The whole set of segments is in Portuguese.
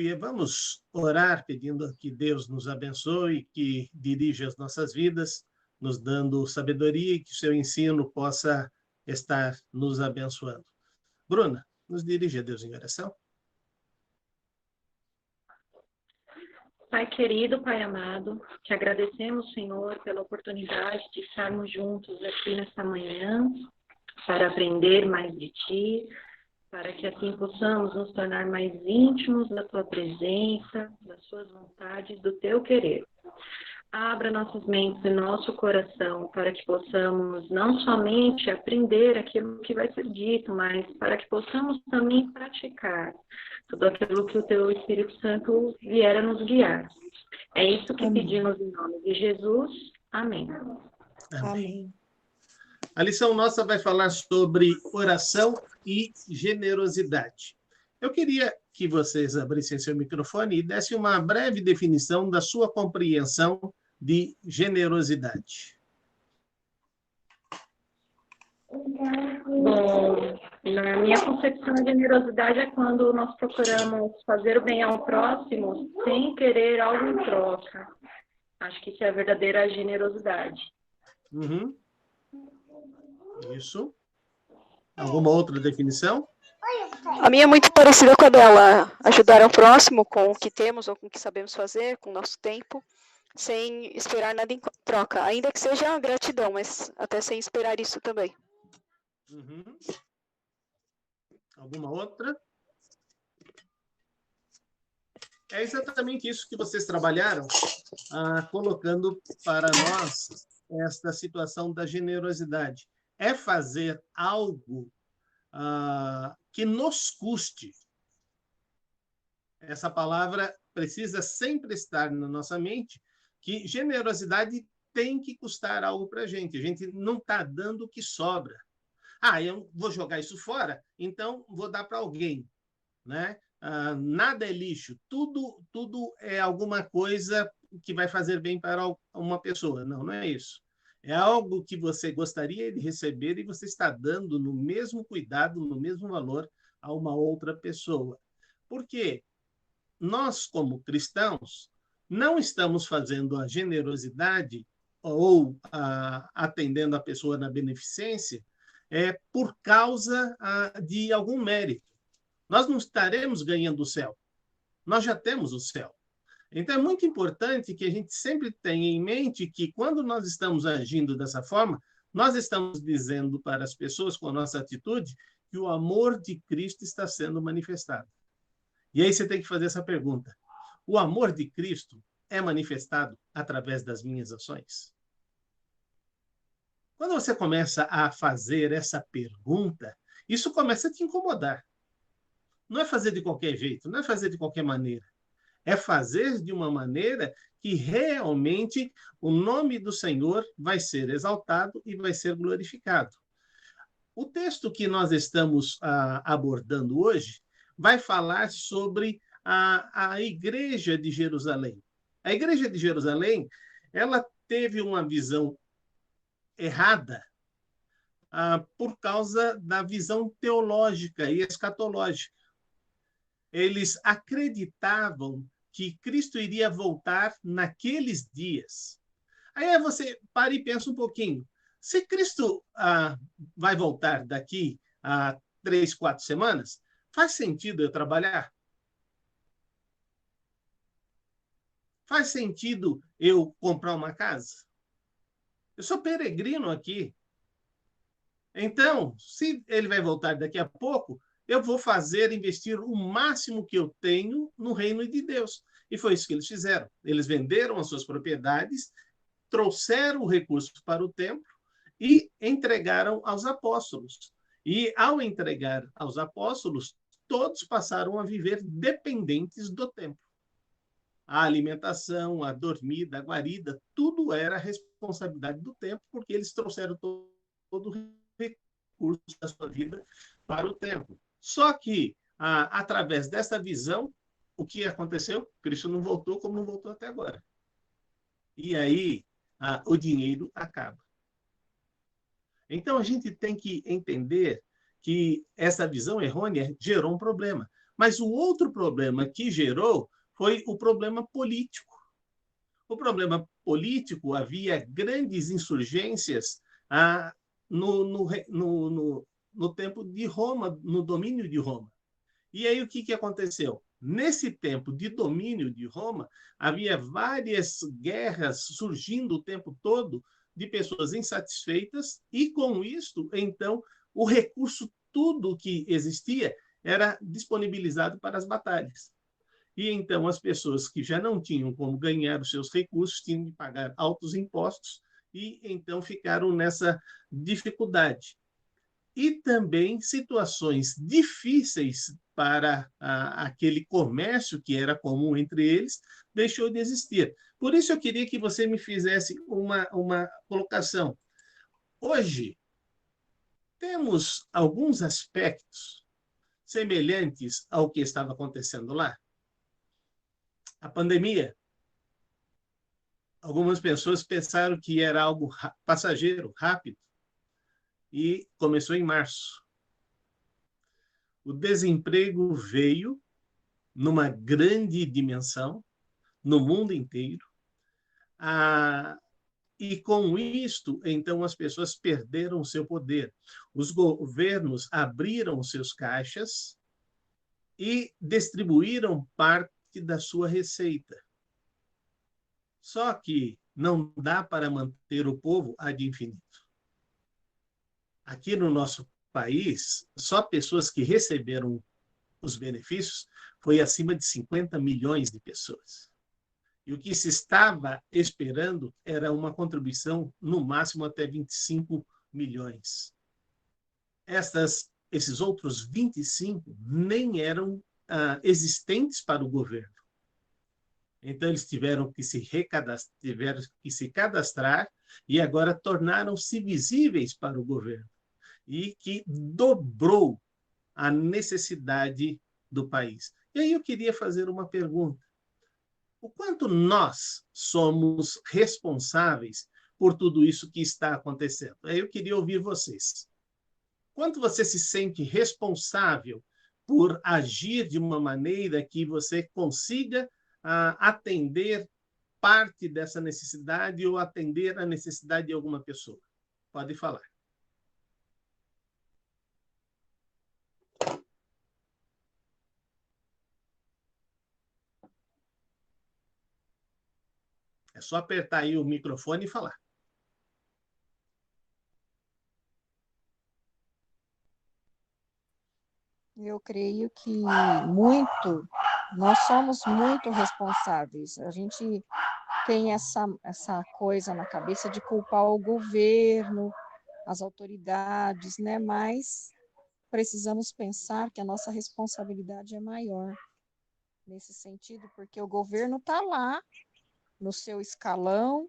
E vamos orar pedindo que Deus nos abençoe, que dirija as nossas vidas, nos dando sabedoria e que o seu ensino possa estar nos abençoando. Bruna, nos dirige a Deus em oração. Pai querido, Pai amado, te agradecemos, Senhor, pela oportunidade de estarmos juntos aqui nesta manhã para aprender mais de Ti, para que assim possamos nos tornar mais íntimos da Tua presença, das Suas vontades, do Teu querer. Abra nossas mentes e nosso coração para que possamos não somente aprender aquilo que vai ser dito, mas para que possamos também praticar tudo aquilo que o Teu Espírito Santo vier a nos guiar. É isso que pedimos em nome de Jesus. Amém. Amém. A lição nossa vai falar sobre oração e generosidade. Eu queria que vocês abrissem seu microfone e dessem uma breve definição da sua compreensão de generosidade. Bom, na minha concepção, a generosidade é quando nós procuramos fazer o bem ao próximo sem querer algo em troca. Acho que isso é a verdadeira generosidade. Uhum. Isso. Alguma outra definição? A minha é muito parecida com a dela. Ajudar ao próximo com o que temos ou com o que sabemos fazer, com o nosso tempo, sem esperar nada em troca. Ainda que seja gratidão, mas até sem esperar isso também. Uhum. Alguma outra? É exatamente isso que vocês trabalharam, colocando para nós esta situação da generosidade. É fazer algo que nos custe. Essa palavra precisa sempre estar na nossa mente, que generosidade tem que custar algo para a gente não está dando o que sobra. Eu vou jogar isso fora, então vou dar para alguém, né? Nada é lixo, tudo é alguma coisa que vai fazer bem para uma pessoa. Não é isso. É algo que você gostaria de receber e você está dando no mesmo cuidado, no mesmo valor a uma outra pessoa. Por quê? Nós, como cristãos, não estamos fazendo a generosidade ou atendendo a pessoa na beneficência por causa de algum mérito. Nós não estaremos ganhando o céu. Nós já temos o céu. Então, é muito importante que a gente sempre tenha em mente que, quando nós estamos agindo dessa forma, nós estamos dizendo para as pessoas, com a nossa atitude, que o amor de Cristo está sendo manifestado. E aí você tem que fazer essa pergunta. O amor de Cristo é manifestado através das minhas ações? Quando você começa a fazer essa pergunta, isso começa a te incomodar. Não é fazer de qualquer jeito, não é fazer de qualquer maneira. É fazer de uma maneira que realmente o nome do Senhor vai ser exaltado e vai ser glorificado. O texto que nós estamos abordando hoje vai falar sobre a Igreja de Jerusalém. A Igreja de Jerusalém, ela teve uma visão errada por causa da visão teológica e escatológica. Eles acreditavam que Cristo iria voltar naqueles dias. Aí você para e pensa um pouquinho. Se Cristo vai voltar daqui a 3, 4 semanas, faz sentido eu trabalhar? Faz sentido eu comprar uma casa? Eu sou peregrino aqui. Então, se ele vai voltar daqui a pouco, eu vou investir o máximo que eu tenho no reino de Deus. E foi isso que eles fizeram. Eles venderam as suas propriedades, trouxeram o recurso para o templo e entregaram aos apóstolos. E, ao entregar aos apóstolos, todos passaram a viver dependentes do templo. A alimentação, a dormida, a guarida, tudo era responsabilidade do templo, porque eles trouxeram todo o recurso da sua vida para o templo. Só que, através dessa visão, o que aconteceu? Cristo não voltou como não voltou até agora. E aí, o dinheiro acaba. Então, a gente tem que entender que essa visão errônea gerou um problema. Mas o outro problema que gerou foi o problema político. O problema político, havia grandes insurgências no tempo de Roma, no domínio de Roma. E aí o que aconteceu? Nesse tempo de domínio de Roma, havia várias guerras surgindo o tempo todo de pessoas insatisfeitas, e com isto, então, o recurso, tudo que existia, era disponibilizado para as batalhas. E então as pessoas que já não tinham como ganhar os seus recursos tinham de pagar altos impostos, e então ficaram nessa dificuldade. E também situações difíceis para aquele comércio que era comum entre eles, deixou de existir. Por isso eu queria que você me fizesse uma colocação. Hoje, temos alguns aspectos semelhantes ao que estava acontecendo lá. A pandemia, algumas pessoas pensaram que era algo passageiro, rápido, e começou em março. O desemprego veio numa grande dimensão no mundo inteiro, e com isto, então, as pessoas perderam o seu poder. Os governos abriram seus caixas e distribuíram parte da sua receita. Só que não dá para manter o povo ad infinito. Aqui no nosso país, só pessoas que receberam os benefícios foi acima de 50 milhões de pessoas. E o que se estava esperando era uma contribuição, no máximo, até 25 milhões. Esses outros 25 nem eram existentes para o governo. Então, eles tiveram que se cadastrar, e agora tornaram-se visíveis para o governo, e que dobrou a necessidade do país. E aí eu queria fazer uma pergunta. O quanto nós somos responsáveis por tudo isso que está acontecendo? Aí eu queria ouvir vocês. Quanto você se sente responsável por agir de uma maneira que você consiga atender parte dessa necessidade, ou atender a necessidade de alguma pessoa? Pode falar. É só apertar aí o microfone e falar. Eu creio que nós somos muito responsáveis. A gente tem essa coisa na cabeça de culpar o governo, as autoridades, né? Mas precisamos pensar que a nossa responsabilidade é maior nesse sentido, porque o governo está lá no seu escalão,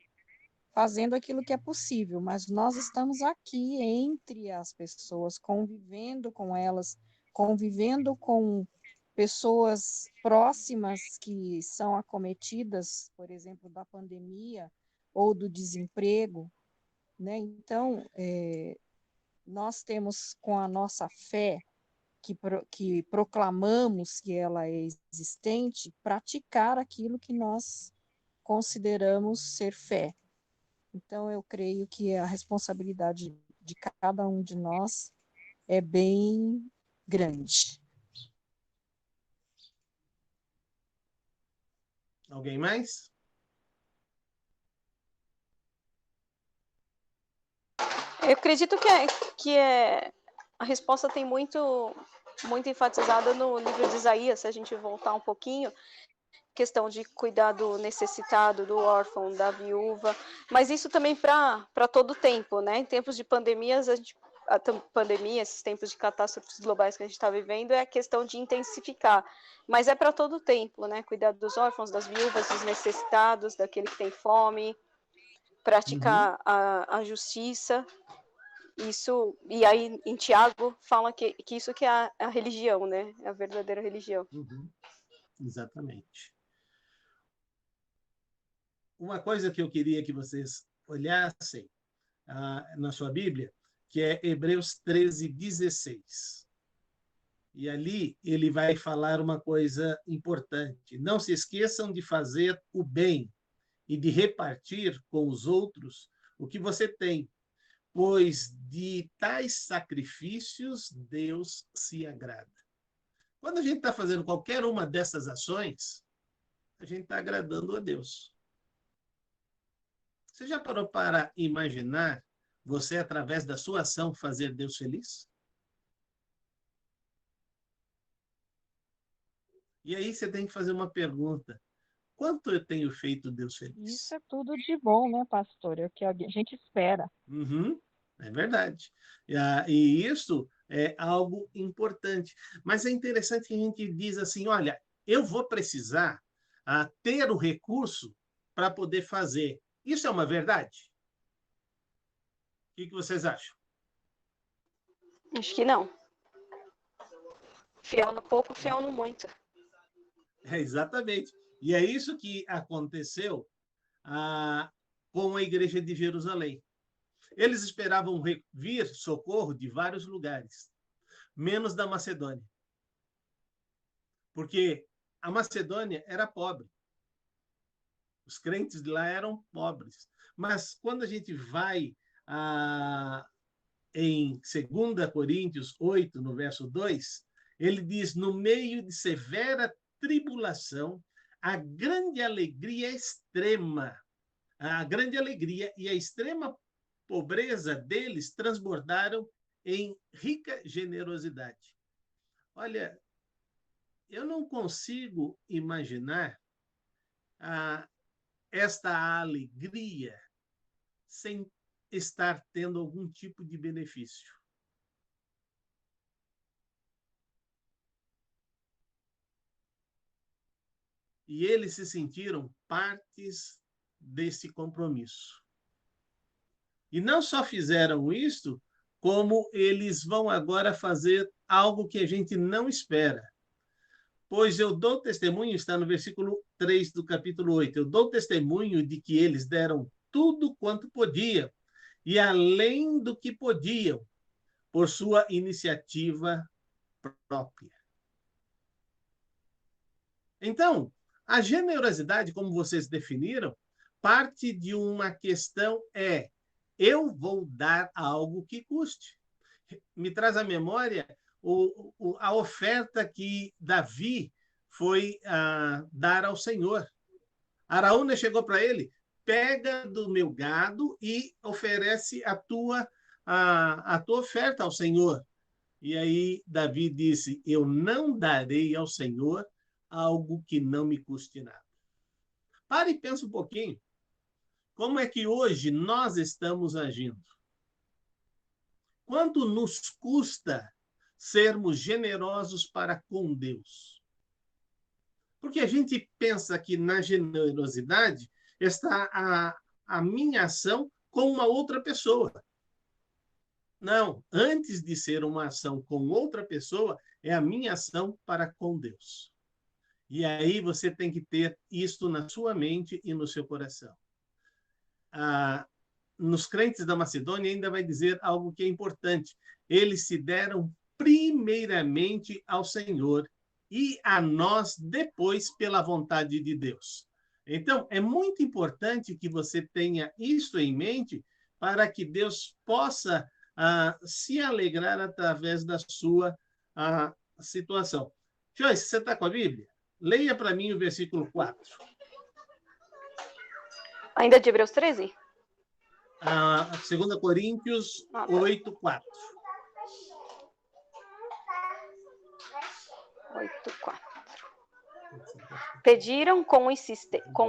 fazendo aquilo que é possível, mas nós estamos aqui entre as pessoas, convivendo com elas, convivendo com pessoas próximas que são acometidas, por exemplo, da pandemia ou do desemprego, né? Então, nós temos, com a nossa fé, que proclamamos que ela é existente, praticar aquilo que nós consideramos ser fé. Então, eu creio que a responsabilidade de cada um de nós é bem grande. Alguém mais? Eu acredito a resposta tem muito enfatizada no livro de Isaías, se a gente voltar um pouquinho, questão de cuidar do necessitado, do órfão, da viúva, mas isso também para todo tempo, né? Em tempos de pandemias, esses tempos de catástrofes globais que a gente está vivendo, é a questão de intensificar, mas é para todo tempo, né? Cuidar dos órfãos, das viúvas, dos necessitados, daquele que tem fome, praticar a justiça. Isso, e aí em Tiago fala que isso que é a religião, né? É a verdadeira religião. Exatamente. Uma coisa que eu queria que vocês olhassem na sua Bíblia, que é Hebreus 13:16. E ali ele vai falar uma coisa importante. Não se esqueçam de fazer o bem e de repartir com os outros o que você tem, pois de tais sacrifícios Deus se agrada. Quando a gente está fazendo qualquer uma dessas ações, a gente está agradando a Deus. Você já parou para imaginar você, através da sua ação, fazer Deus feliz? E aí você tem que fazer uma pergunta. Quanto eu tenho feito Deus feliz? Isso é tudo de bom, né, pastor? É o que a gente espera. Uhum, é verdade. E isso é algo importante. Mas é interessante que a gente diz assim, olha, eu vou precisar ter o recurso para poder fazer. Isso é uma verdade? O que vocês acham? Acho que não. Fiel no pouco, fiel no muito. Exatamente. E é isso que aconteceu com a igreja de Jerusalém. Eles esperavam vir socorro de vários lugares, menos da Macedônia. Porque a Macedônia era pobre. Os crentes de lá eram pobres. Mas quando a gente vai em 2 Coríntios 8, no verso 2, ele diz, no meio de severa tribulação, a grande alegria extrema, a grande alegria e a extrema pobreza deles transbordaram em rica generosidade. Olha, eu não consigo imaginar esta alegria sem estar tendo algum tipo de benefício. E eles se sentiram partes desse compromisso. E não só fizeram isso, como eles vão agora fazer algo que a gente não espera. Pois eu dou testemunho, está no versículo 3 do capítulo 8, eu dou testemunho de que eles deram tudo quanto podiam, e além do que podiam, por sua iniciativa própria. Então, a generosidade, como vocês definiram, parte de uma questão eu vou dar algo que custe. Me traz à memória a oferta que Davi foi dar ao Senhor. Araúna chegou para ele, pega do meu gado e oferece a tua oferta ao Senhor. E aí Davi disse, eu não darei ao Senhor algo que não me custe nada. Pare e pensa um pouquinho. Como é que hoje nós estamos agindo? Quanto nos custa sermos generosos para com Deus? Porque a gente pensa que na generosidade está a minha ação com uma outra pessoa. Não, antes de ser uma ação com outra pessoa, é a minha ação para com Deus. E aí você tem que ter isto na sua mente e no seu coração. Nos crentes da Macedônia ainda vai dizer algo que é importante. Eles se deram primeiramente ao Senhor e a nós depois pela vontade de Deus. Então, é muito importante que você tenha isso em mente para que Deus possa se alegrar através da sua situação. Joyce, você está com a Bíblia? Leia para mim o versículo 4. Ainda de Hebreus 13? 2 Coríntios 8, 4. 8:4. Pediram com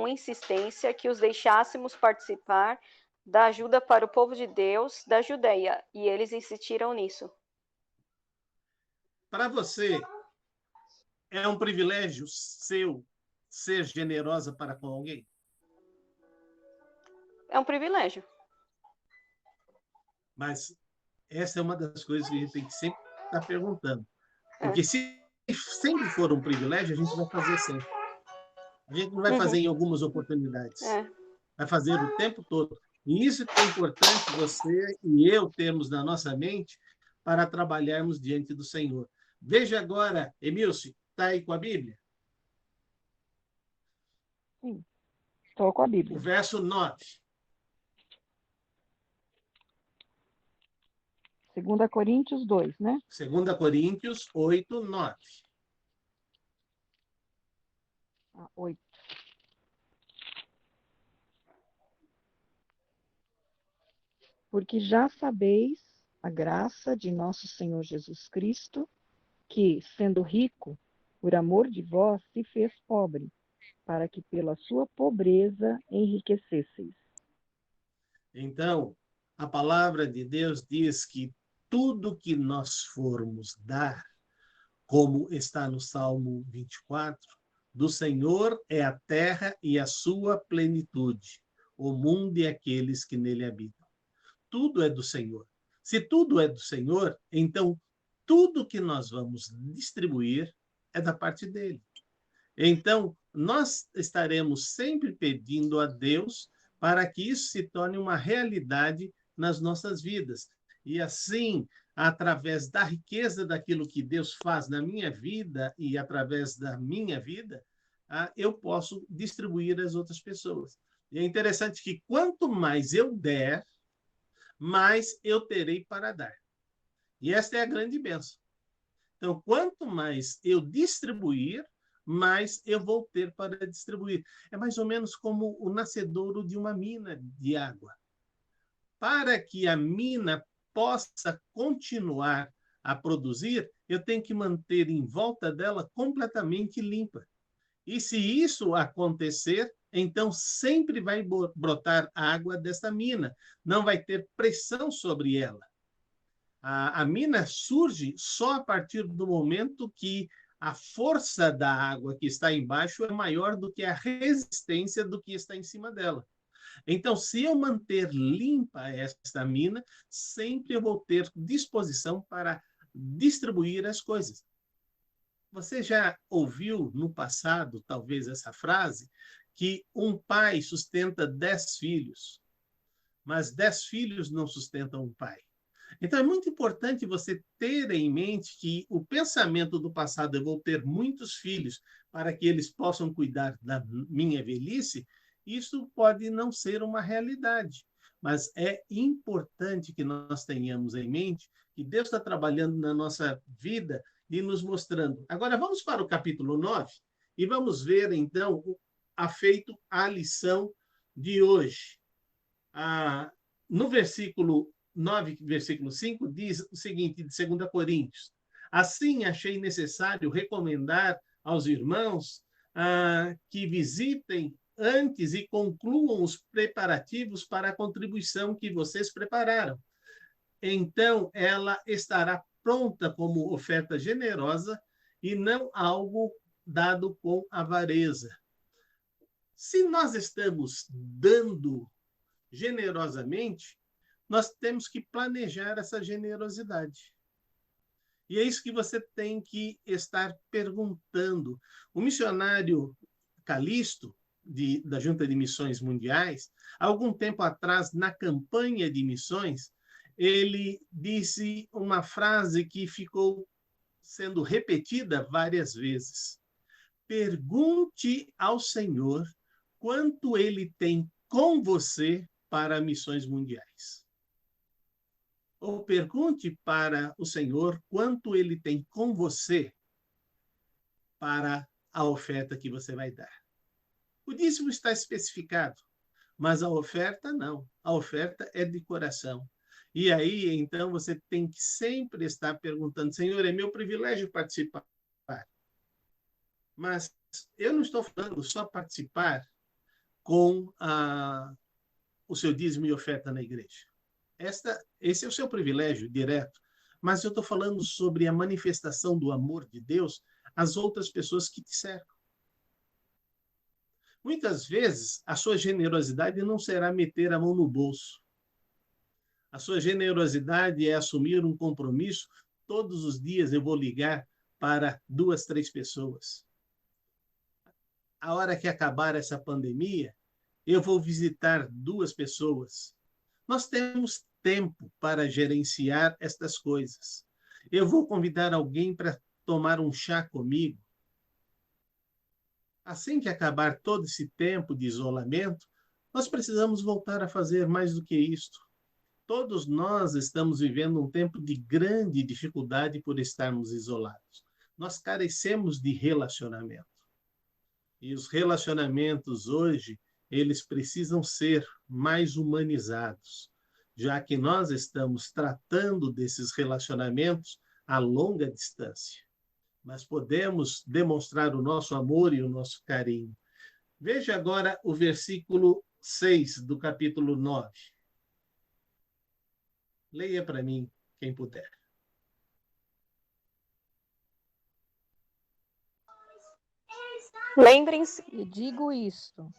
insistência que os deixássemos participar da ajuda para o povo de Deus da Judeia, e eles insistiram nisso. Para você, é um privilégio seu ser generosa para com alguém? É um privilégio. Mas essa é uma das coisas que a gente tem que sempre estar perguntando. Porque se sempre for um privilégio, a gente vai fazer sempre. A gente não vai fazer em algumas oportunidades. Vai fazer o tempo todo. E isso que é importante você e eu termos na nossa mente para trabalharmos diante do Senhor. Veja agora, Emilce, está aí com a Bíblia? Sim, estou com a Bíblia. O verso 9. 2 Coríntios 2, né? 2 Coríntios 8, 9. 8. Porque já sabeis a graça de nosso Senhor Jesus Cristo, que, sendo rico, por amor de vós, se fez pobre, para que pela sua pobreza enriquecesseis. Então, a palavra de Deus diz que tudo que nós formos dar, como está no Salmo 24, do Senhor é a terra e a sua plenitude, o mundo e aqueles que nele habitam. Tudo é do Senhor. Se tudo é do Senhor, então tudo que nós vamos distribuir é da parte dele. Então, nós estaremos sempre pedindo a Deus para que isso se torne uma realidade nas nossas vidas. E assim, através da riqueza daquilo que Deus faz na minha vida e através da minha vida, eu posso distribuir às outras pessoas. E é interessante que quanto mais eu der, mais eu terei para dar. E esta é a grande bênção. Então, quanto mais eu distribuir, mais eu vou ter para distribuir. É mais ou menos como o nascedouro de uma mina de água. Para que a mina possa continuar a produzir, eu tenho que manter em volta dela completamente limpa. E se isso acontecer, então sempre vai brotar água dessa mina. Não vai ter pressão sobre ela. A mina surge só a partir do momento que a força da água que está embaixo é maior do que a resistência do que está em cima dela. Então, se eu manter limpa esta mina, sempre eu vou ter disposição para distribuir as coisas. Você já ouviu no passado, talvez, essa frase, que um pai sustenta 10 filhos, mas 10 filhos não sustentam um pai. Então, é muito importante você ter em mente que o pensamento do passado, eu vou ter muitos filhos para que eles possam cuidar da minha velhice, isso pode não ser uma realidade. Mas é importante que nós tenhamos em mente que Deus está trabalhando na nossa vida e nos mostrando. Agora, vamos para o capítulo 9 e vamos ver, então, afeito a lição de hoje. No versículo 9, versículo 5, diz o seguinte, de 2 Coríntios. Assim, achei necessário recomendar aos irmãos que visitem antes e concluam os preparativos para a contribuição que vocês prepararam. Então, ela estará pronta como oferta generosa e não algo dado com avareza. Se nós estamos dando generosamente, nós temos que planejar essa generosidade. E é isso que você tem que estar perguntando. O missionário Calixto, da Junta de Missões Mundiais, há algum tempo atrás, na campanha de missões, ele disse uma frase que ficou sendo repetida várias vezes. Pergunte ao Senhor quanto ele tem com você para missões mundiais. Ou pergunte para o Senhor quanto ele tem com você para a oferta que você vai dar. O dízimo está especificado, mas a oferta não. A oferta é de coração. E aí, então, você tem que sempre estar perguntando, Senhor, é meu privilégio participar. Mas eu não estou falando só participar com o seu dízimo e oferta na igreja. Esse é o seu privilégio direto, mas eu estou falando sobre a manifestação do amor de Deus às outras pessoas que te cercam. Muitas vezes, a sua generosidade não será meter a mão no bolso. A sua generosidade é assumir um compromisso. Todos os dias eu vou ligar para 2, 3 pessoas. A hora que acabar essa pandemia, eu vou visitar 2 pessoas. Nós temos tempo para gerenciar estas coisas. Eu vou convidar alguém para tomar um chá comigo? Assim que acabar todo esse tempo de isolamento, nós precisamos voltar a fazer mais do que isto. Todos nós estamos vivendo um tempo de grande dificuldade por estarmos isolados. Nós carecemos de relacionamento. E os relacionamentos hoje, eles precisam ser mais humanizados, já que nós estamos tratando desses relacionamentos a longa distância. Mas podemos demonstrar o nosso amor e o nosso carinho. Veja agora o versículo 6 do capítulo 9. Leia para mim, quem puder. Lembrem-se. E digo isto,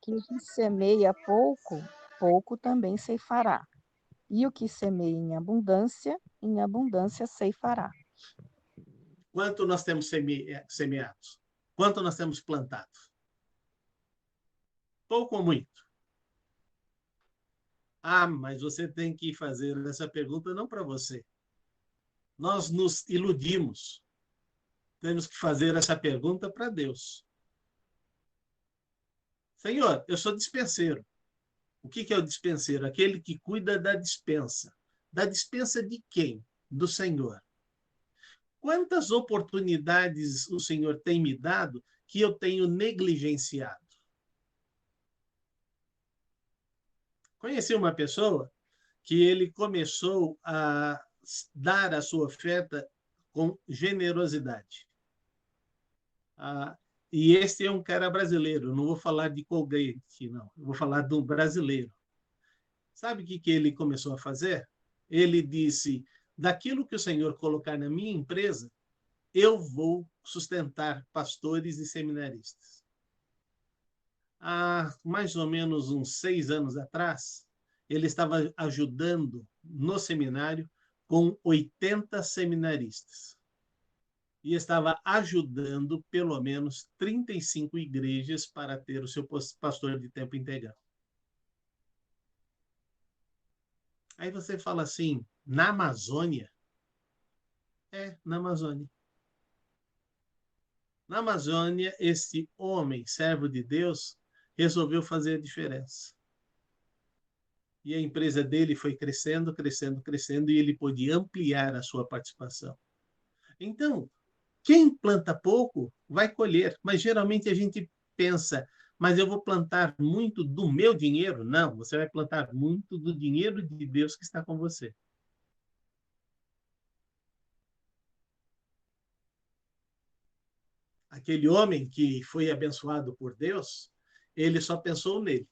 que o que semeia pouco, pouco também ceifará. E o que semeia em abundância ceifará. Quanto nós temos semeados? Quanto nós temos plantado? Pouco ou muito? Ah, mas você tem que fazer essa pergunta não para você. Nós nos iludimos. Temos que fazer essa pergunta para Deus. Senhor, eu sou dispenseiro. O que é o dispenseiro? Aquele que cuida da dispensa. Da dispensa de quem? Do Senhor. Quantas oportunidades o Senhor tem me dado que eu tenho negligenciado? Conheci uma pessoa que ele começou a dar a sua oferta com generosidade. E este é um cara brasileiro, não vou falar de Colgate, não, eu vou falar de um brasileiro. Sabe o que ele começou a fazer? Ele disse, daquilo que o Senhor colocar na minha empresa, eu vou sustentar pastores e seminaristas. Há mais ou menos uns 6 anos atrás, ele estava ajudando no seminário com 80 seminaristas. E estava ajudando pelo menos 35 igrejas para ter o seu pastor de tempo integral. Aí você fala assim, na Amazônia? Na Amazônia. Na Amazônia, esse homem, servo de Deus, resolveu fazer a diferença. E a empresa dele foi crescendo, crescendo, crescendo, e ele pôde ampliar a sua participação. Então, quem planta pouco vai colher, mas geralmente a gente pensa, mas eu vou plantar muito do meu dinheiro? Não, você vai plantar muito do dinheiro de Deus que está com você. Aquele homem que foi abençoado por Deus, ele só pensou nele.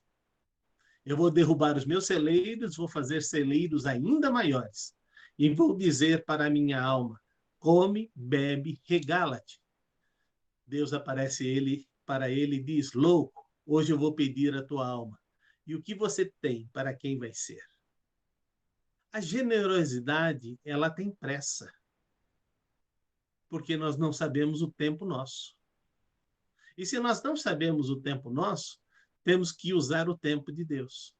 Eu vou derrubar os meus celeiros, vou fazer celeiros ainda maiores. E vou dizer para a minha alma, come, bebe, regala-te. Deus aparece para ele e diz, louco, hoje eu vou pedir a tua alma. E o que você tem, para quem vai ser? A generosidade, ela tem pressa. Porque nós não sabemos o tempo nosso. E se nós não sabemos o tempo nosso, temos que usar o tempo de Deus.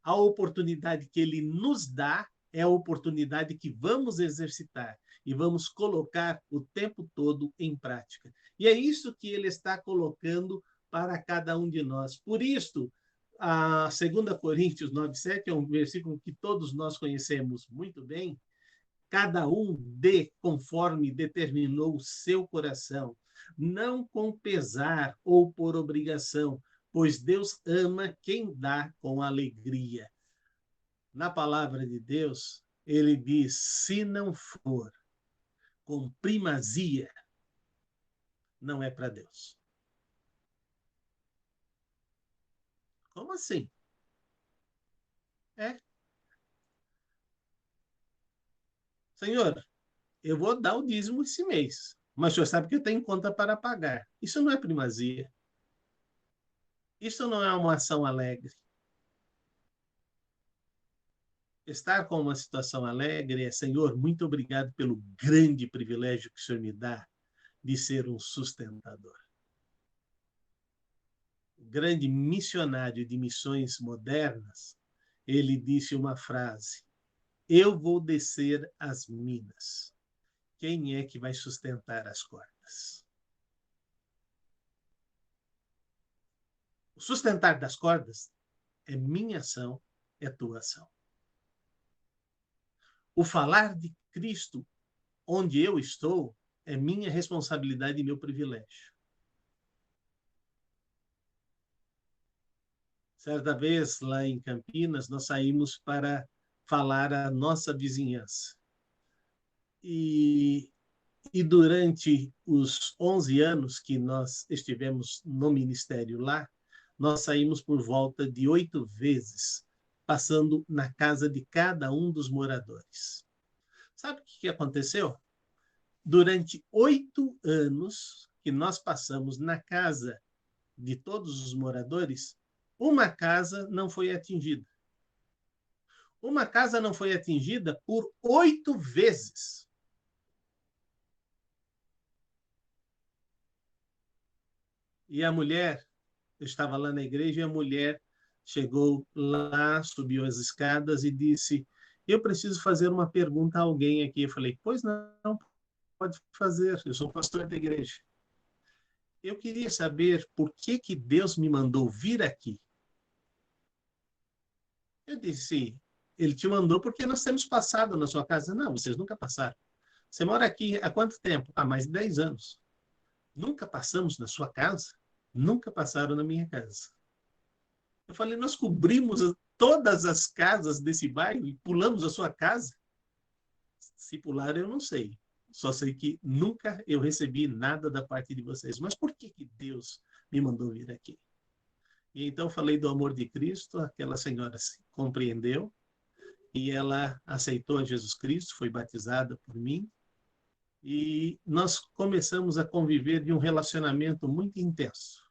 A oportunidade que Ele nos dá é a oportunidade que vamos exercitar e vamos colocar o tempo todo em prática. E é isso que Ele está colocando para cada um de nós. Por isso, a 2 Coríntios 9:7 é um versículo que todos nós conhecemos muito bem. Cada um dê conforme determinou o seu coração, não com pesar ou por obrigação, pois Deus ama quem dá com alegria. Na palavra de Deus, ele diz, se não for com primazia, não é para Deus. Como assim? Senhor, eu vou dar o dízimo esse mês, mas o senhor sabe que eu tenho conta para pagar. Isso não é primazia. Isso não é uma ação alegre. Estar com uma situação alegre é, Senhor, muito obrigado pelo grande privilégio que o Senhor me dá de ser um sustentador. O grande missionário de missões modernas, ele disse uma frase, eu vou descer às minas quem é que vai sustentar as cordas? O sustentar das cordas é minha ação, é tua ação. O falar de Cristo onde eu estou é minha responsabilidade e meu privilégio. Certa vez, lá em Campinas, nós saímos para falar à nossa vizinhança. E durante os 11 anos que nós estivemos no ministério lá, nós saímos por volta de 8 vezes, passando na casa de cada um dos moradores. Sabe o que aconteceu? Durante 8 anos que nós passamos na casa de todos os moradores, uma casa não foi atingida. Uma casa não foi atingida por 8 vezes. E a mulher, eu estava lá na igreja, e a mulher chegou lá, subiu as escadas e disse: eu preciso fazer uma pergunta a alguém aqui. Eu falei: pois não, pode fazer, eu sou pastor da igreja. Eu queria saber por que Deus me mandou vir aqui. Eu disse: ele te mandou porque nós temos passado na sua casa. Não, vocês nunca passaram. Você mora aqui há quanto tempo? Há mais de 10 anos. Nunca passamos na sua casa? Nunca passaram na minha casa. Eu falei: nós cobrimos todas as casas desse bairro e pulamos a sua casa? Se pular, eu não sei. Só sei que nunca eu recebi nada da parte de vocês. Mas por que Deus me mandou vir aqui? E então falei do amor de Cristo, aquela senhora se compreendeu e ela aceitou a Jesus Cristo, foi batizada por mim e nós começamos a conviver de um relacionamento muito intenso.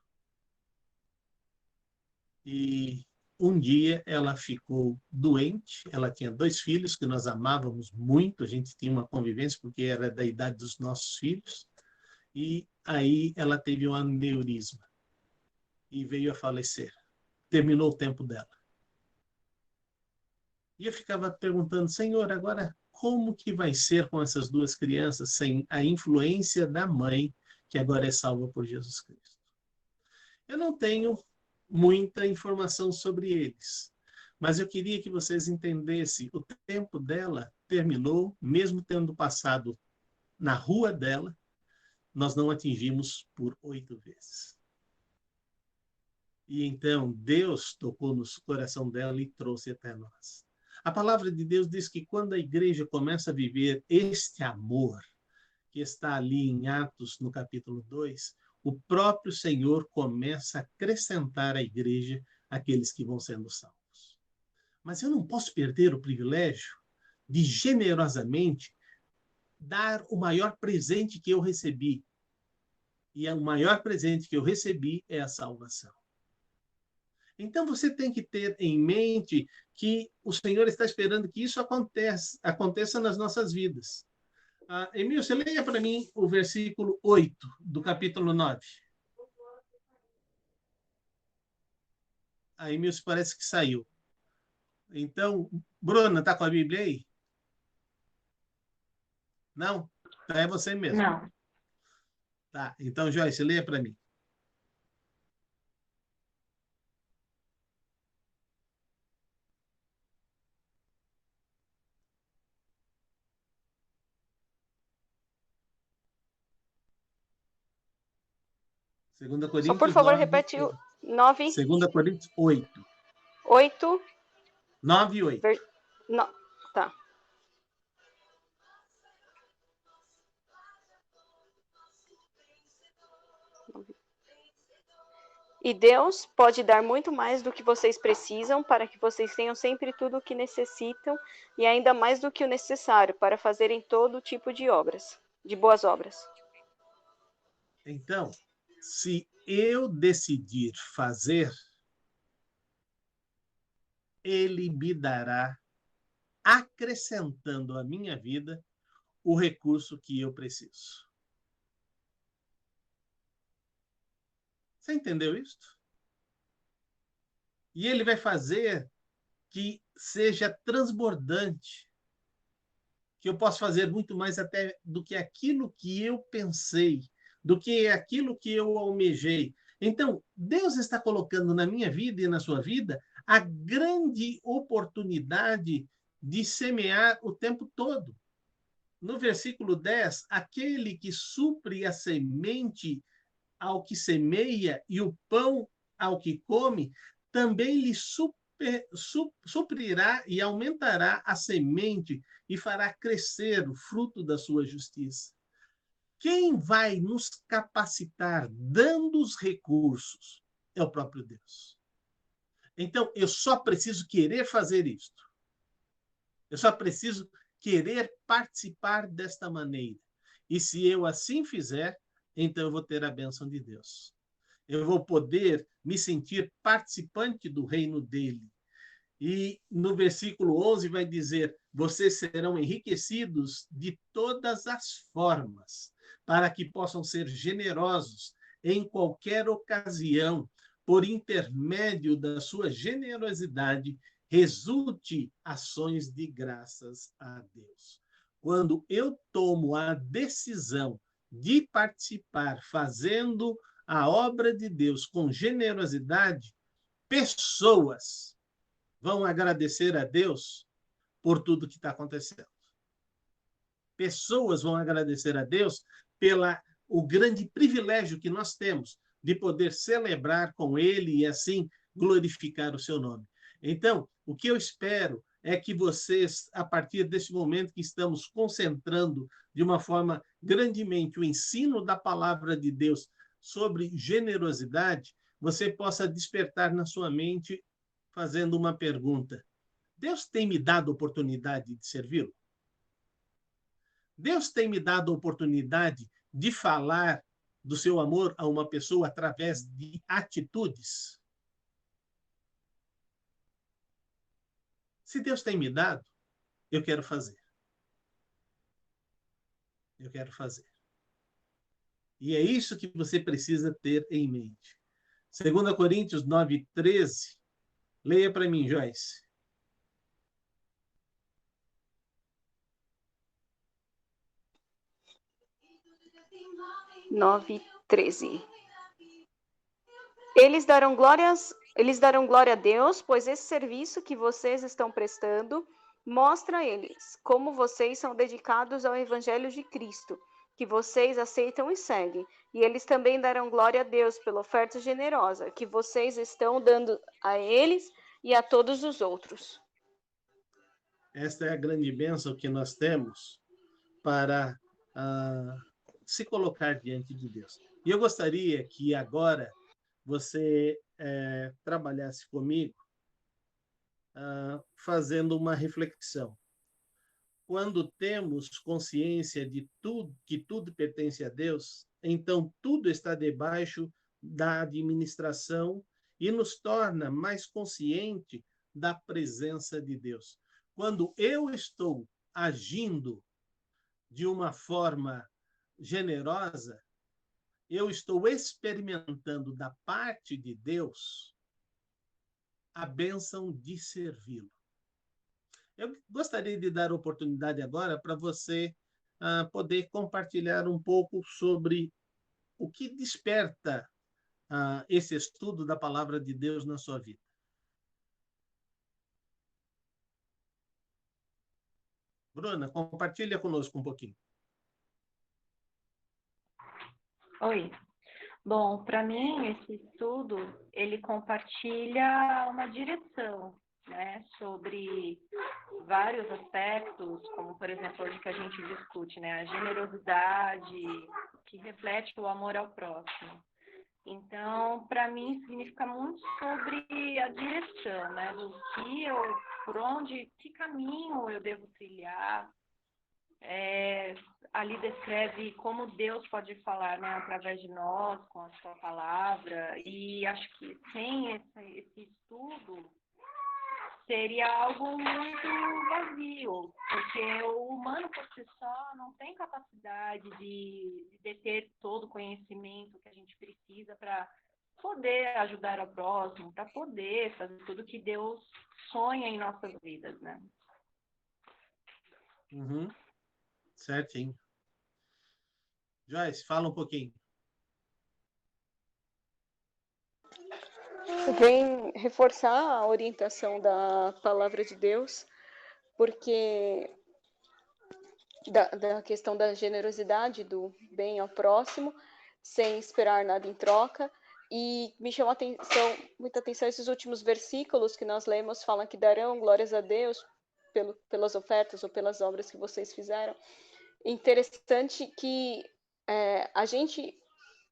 E um dia ela ficou doente, ela tinha 2 filhos que nós amávamos muito, a gente tinha uma convivência porque era da idade dos nossos filhos, e aí ela teve um aneurisma e veio a falecer. Terminou o tempo dela. E eu ficava perguntando: Senhor, agora como que vai ser com essas 2 crianças sem a influência da mãe, que agora é salva por Jesus Cristo? Eu não tenho muita informação sobre eles, mas eu queria que vocês entendessem: o tempo dela terminou, mesmo tendo passado na rua dela, nós não atingimos por 8 vezes. E então Deus tocou no coração dela e trouxe até nós. A palavra de Deus diz que quando a igreja começa a viver este amor, que está ali em Atos, no capítulo 2, o próprio Senhor começa a acrescentar à igreja aqueles que vão sendo salvos. Mas eu não posso perder o privilégio de generosamente dar o maior presente que eu recebi. E o maior presente que eu recebi é a salvação. Então você tem que ter em mente que o Senhor está esperando que isso aconteça nas nossas vidas. Emil, você leia para mim o versículo 8 do capítulo 9. A Emil parece que saiu. Então, Bruna, está com a Bíblia aí? Não? Então é você mesmo. Não. Tá, então, Joyce, leia para mim. Segunda Só Coríntios por favor, 9. repete o 9, 2 Coríntios 8. 8. 9 e 8. Não, tá. E Deus pode dar muito mais do que vocês precisam para que vocês tenham sempre tudo o que necessitam e ainda mais do que o necessário para fazerem todo tipo de obras, de boas obras. Então, se eu decidir fazer, Ele me dará, acrescentando à minha vida, o recurso que eu preciso. Você entendeu isso? E Ele vai fazer que seja transbordante, que eu posso fazer muito mais até do que aquilo que eu pensei, do que aquilo que eu almejei. Então, Deus está colocando na minha vida e na sua vida a grande oportunidade de semear o tempo todo. No versículo 10, aquele que supre a semente ao que semeia e o pão ao que come, também lhe suprirá e aumentará a semente e fará crescer o fruto da sua justiça. Quem vai nos capacitar dando os recursos é o próprio Deus. Então, eu só preciso querer fazer isto. Eu só preciso querer participar desta maneira. E se eu assim fizer, então eu vou ter a bênção de Deus. Eu vou poder me sentir participante do reino dele. E no versículo 11 vai dizer: vocês serão enriquecidos de todas as formas, para que possam ser generosos em qualquer ocasião, por intermédio da sua generosidade, resulte ações de graças a Deus. Quando eu tomo a decisão de participar, fazendo a obra de Deus com generosidade, pessoas vão agradecer a Deus por tudo que está acontecendo. Pessoas vão agradecer a Deus pela o grande privilégio que nós temos de poder celebrar com Ele e assim glorificar o seu nome. Então, o que eu espero é que vocês, a partir desse momento que estamos concentrando de uma forma grandemente o ensino da palavra de Deus sobre generosidade, você possa despertar na sua mente fazendo uma pergunta: Deus tem me dado a oportunidade de servi-lo? Deus tem me dado a oportunidade de falar do seu amor a uma pessoa através de atitudes? Se Deus tem me dado, eu quero fazer. Eu quero fazer. E é isso que você precisa ter em mente. 2 Coríntios 9:13. Leia para mim, Joyce. 9:13. Eles darão glória a Deus, pois esse serviço que vocês estão prestando mostra a eles como vocês são dedicados ao Evangelho de Cristo, que vocês aceitam e seguem. E eles também darão glória a Deus pela oferta generosa que vocês estão dando a eles e a todos os outros. Esta é a grande bênção que nós temos para se colocar diante de Deus. E eu gostaria que agora você trabalhasse comigo fazendo uma reflexão. Quando temos consciência de tudo, que tudo pertence a Deus, então tudo está debaixo da administração e nos torna mais consciente da presença de Deus. Quando eu estou agindo de uma forma generosa, eu estou experimentando da parte de Deus a bênção de servi-lo. Eu gostaria de dar oportunidade agora para você poder compartilhar um pouco sobre o que desperta esse estudo da palavra de Deus na sua vida. Bruna, compartilha conosco um pouquinho. Oi. Bom, para mim, esse estudo, ele compartilha uma direção, né, sobre vários aspectos, como, por exemplo, hoje que a gente discute, né, a generosidade, que reflete o amor ao próximo. Então, para mim, significa muito sobre a direção, né, do que por onde, que caminho eu devo trilhar. Ali descreve como Deus pode falar, né, através de nós, com a sua palavra, e acho que sem esse estudo seria algo muito vazio, porque o humano por si só não tem capacidade de deter todo o conhecimento que a gente precisa para poder ajudar ao próximo, para poder fazer tudo que Deus sonha em nossas vidas, né? Uhum. Certinho. Joyce, fala um pouquinho. Vem reforçar a orientação da palavra de Deus, porque da questão da generosidade, do bem ao próximo, sem esperar nada em troca. E me chamou muita atenção esses últimos versículos que nós lemos, falam que darão glórias a Deus pelas ofertas ou pelas obras que vocês fizeram. Interessante que a gente,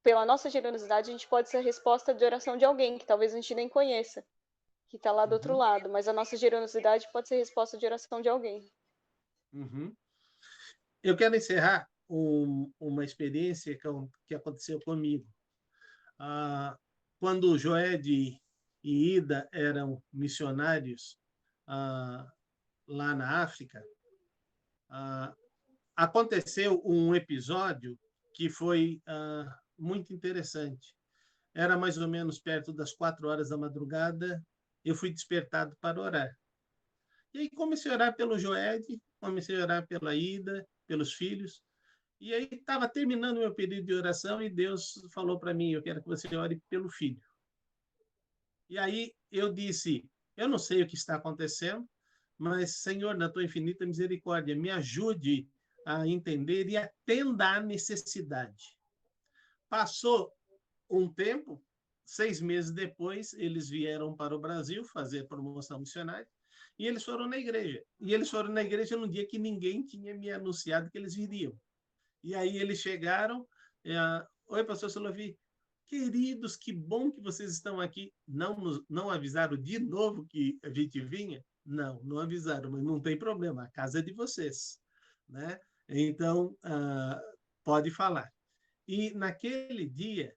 pela nossa generosidade, a gente pode ser a resposta de oração de alguém que talvez a gente nem conheça, que está lá do outro lado, mas a nossa generosidade pode ser a resposta de oração de alguém. Eu quero encerrar uma experiência que aconteceu comigo. Quando Joed e Ida eram missionários lá na África, aconteceu um episódio que foi muito interessante. Era mais ou menos perto das 4 horas da madrugada, eu fui despertado para orar. E aí comecei a orar pelo Joed, comecei a orar pela Ida, pelos filhos. E aí estava terminando o meu período de oração e Deus falou para mim, eu quero que você ore pelo filho. E aí eu disse, eu não sei o que está acontecendo, mas, Senhor, na tua infinita misericórdia, me ajude a entender e atenda à necessidade. Passou um tempo, 6 meses depois, eles vieram para o Brasil fazer promoção missionária e eles foram na igreja. E eles foram na igreja num dia que ninguém tinha me anunciado que eles viriam. E aí eles chegaram, oi, pastor Solovi, queridos, que bom que vocês estão aqui. Não avisaram de novo que a gente vinha? Não avisaram, mas não tem problema, a casa é de vocês, né? Então, pode falar. E naquele dia,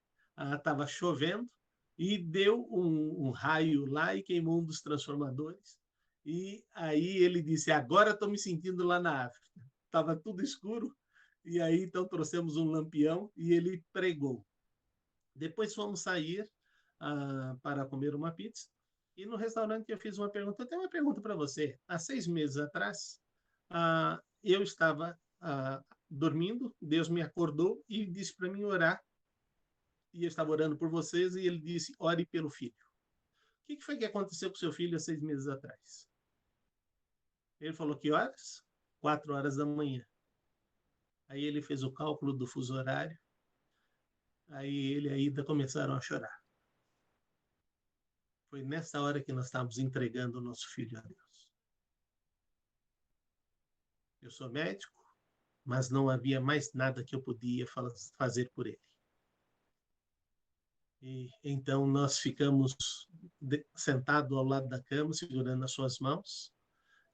estava chovendo e deu um raio lá e queimou um dos transformadores. E aí ele disse, agora estou me sentindo lá na África. Estava tudo escuro, e aí então trouxemos um lampião e ele pregou. Depois fomos sair para comer uma pizza. E no restaurante eu fiz uma pergunta. Eu tenho uma pergunta para você. Há 6 meses atrás, eu estava dormindo, Deus me acordou e disse para mim orar. E eu estava orando por vocês e ele disse, ore pelo filho. O que foi que aconteceu com seu filho há 6 meses atrás? Ele falou, que horas? 4 horas da manhã. Aí ele fez o cálculo do fuso horário. Aí ele e a Ida começaram a chorar. Foi nessa hora que nós estávamos entregando o nosso filho a Deus. Eu sou médico, mas não havia mais nada que eu podia fazer por ele. E então nós ficamos sentados ao lado da cama, segurando as suas mãos,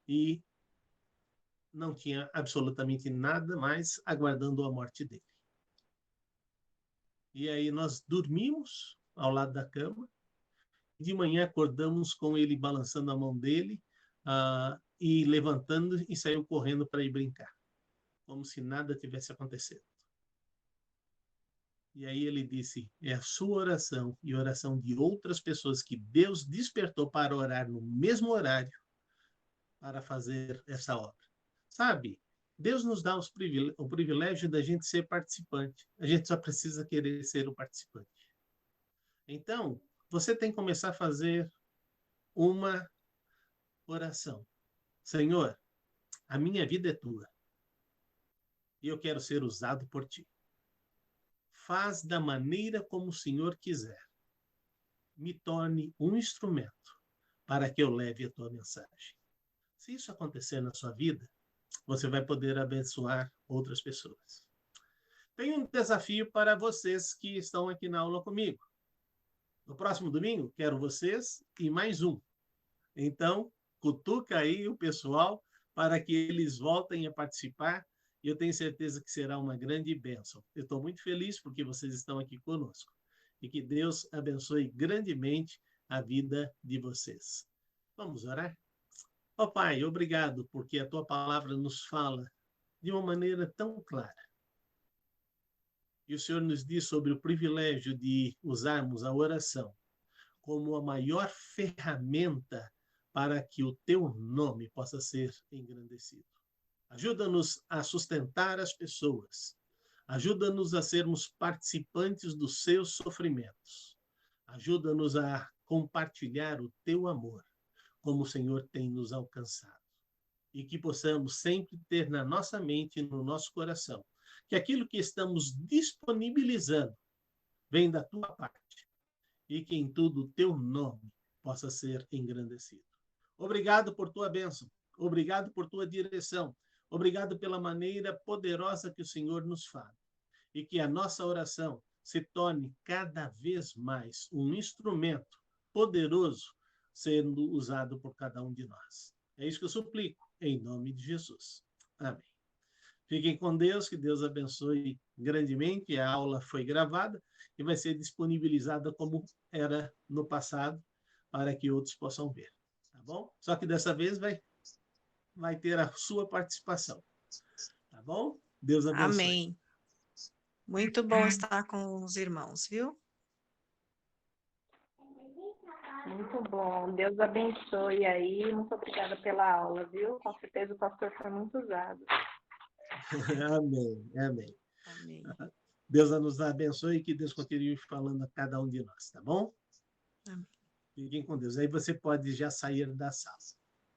e não tinha absolutamente nada mais, aguardando a morte dele. E aí nós dormimos ao lado da cama, de manhã acordamos com ele balançando a mão dele e levantando e saiu correndo para ir brincar, como se nada tivesse acontecido. E aí ele disse, é a sua oração e a oração de outras pessoas que Deus despertou para orar no mesmo horário para fazer essa obra. Sabe, Deus nos dá o privilégio da gente ser participante. A gente só precisa querer ser o participante. Então, você tem que começar a fazer uma oração. Senhor, a minha vida é tua e eu quero ser usado por ti. Faz da maneira como o Senhor quiser. Me torne um instrumento para que eu leve a tua mensagem. Se isso acontecer na sua vida, você vai poder abençoar outras pessoas. Tenho um desafio para vocês que estão aqui na aula comigo. No próximo domingo, quero vocês e mais um. Então, cutuca aí o pessoal para que eles voltem a participar e eu tenho certeza que será uma grande bênção. Eu estou muito feliz porque vocês estão aqui conosco e que Deus abençoe grandemente a vida de vocês. Vamos orar? Ó Pai, obrigado porque a Tua palavra nos fala de uma maneira tão clara. E o Senhor nos diz sobre o privilégio de usarmos a oração como a maior ferramenta para que o Teu nome possa ser engrandecido. Ajuda-nos a sustentar as pessoas. Ajuda-nos a sermos participantes dos seus sofrimentos. Ajuda-nos a compartilhar o teu amor, como o Senhor tem nos alcançado. E que possamos sempre ter na nossa mente e no nosso coração que aquilo que estamos disponibilizando vem da tua parte e que em tudo o teu nome possa ser engrandecido. Obrigado por tua bênção, obrigado por tua direção, obrigado pela maneira poderosa que o Senhor nos fala e que a nossa oração se torne cada vez mais um instrumento poderoso sendo usado por cada um de nós. É isso que eu suplico, em nome de Jesus. Amém. Fiquem com Deus, que Deus abençoe grandemente. A aula foi gravada e vai ser disponibilizada como era no passado, para que outros possam ver. Tá bom? Só que dessa vez vai ter a sua participação. Tá bom? Deus abençoe. Amém. Muito bom estar com os irmãos, viu? Muito bom. Deus abençoe aí. Muito obrigada pela aula, viu? Com certeza o pastor foi muito usado. Amém, amém. Amém. Deus nos abençoe e que Deus continue falando a cada um de nós, tá bom? Amém. Fiquem com Deus. Aí você pode já sair da sala.